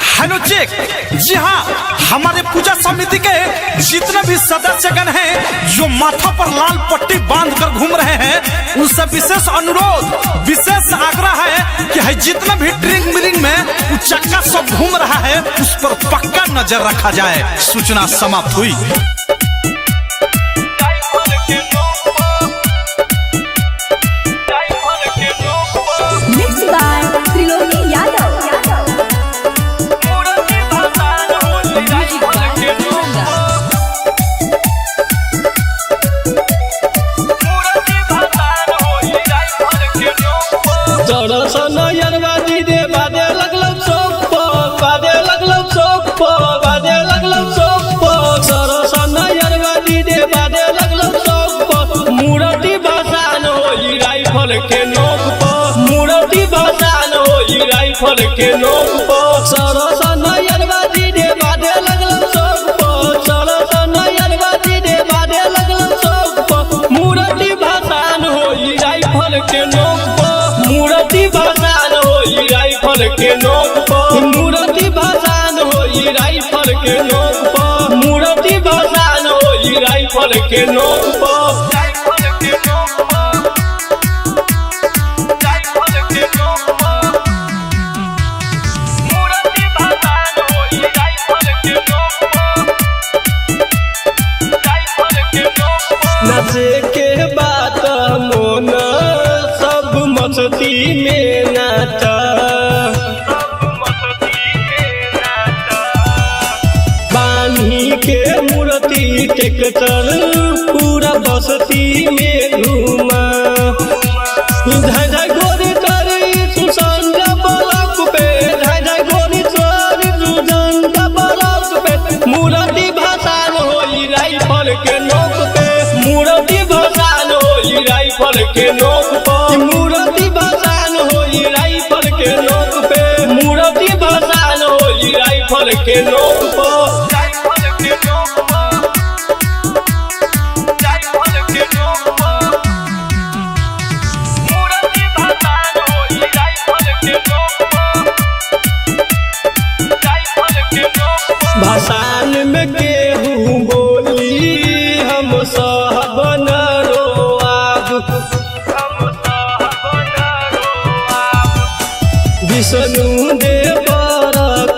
Hello check. जी हाँ, हमारे पूजा समिति के जितने भी सदस्यगण हैं जो माथा पर लाल पट्टी बांध कर घूम रहे हैं, उनसे विशेष अनुरोध, विशेष आग्रह है कि है जितना भी ड्रिंक मिलिंग में चक्का सब घूम रहा है उस पर पक्का नजर रखा जाए। सूचना समाप्त हुई। राइफल के नोक पर सरस नयरबाजी दे बादे लगल चौक पर, सरस नयरबाजी दे बादे लगल चौक पर। मूर्ति भसान होई राइफल के नोक पर, मूर्ति भसान होई राइफल के नोक पर, मूर्ति भसान होई राइफल के नोक पर, मूर्ति भसान होई राइफल के नोक पर। नचे के बात मोन सब मस्ती में नाचा, बानी के मूर्ति टेक्टर पूरा बस्ती में घूमा। गोरी तरी सुसंग ब्लॉक पे, गोरी तरी सुसंग ब्लॉक पे। मूर्ति भसान होई राइफल के नोक पे, मूर्ति भसान होई राइफल के नोक पर, मूर्ति भसान होई राइफल के नोक पे, मूर्ति भसान होई राइफल के नोक पर। भसान में केहू बोली हम सब न रोआब, विष्णु देव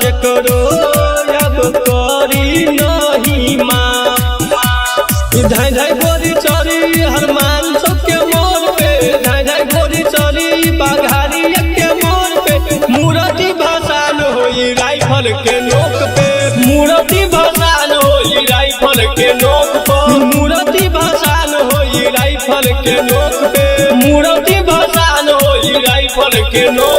के करो अब करी नहीं माँ। धाय धाय गोरी चली हनुमान सबके मोर पे, धाय धाय गोरी चली बाघारी के मोर पे। मूर्ति भसान होई राइफल के नोक पे, मूर्ति भसान होई राइफल के नोक पर, मूर्ति भसान होई राइफल के नोक पे, मूर्ति भसान होई राइफल के नोक।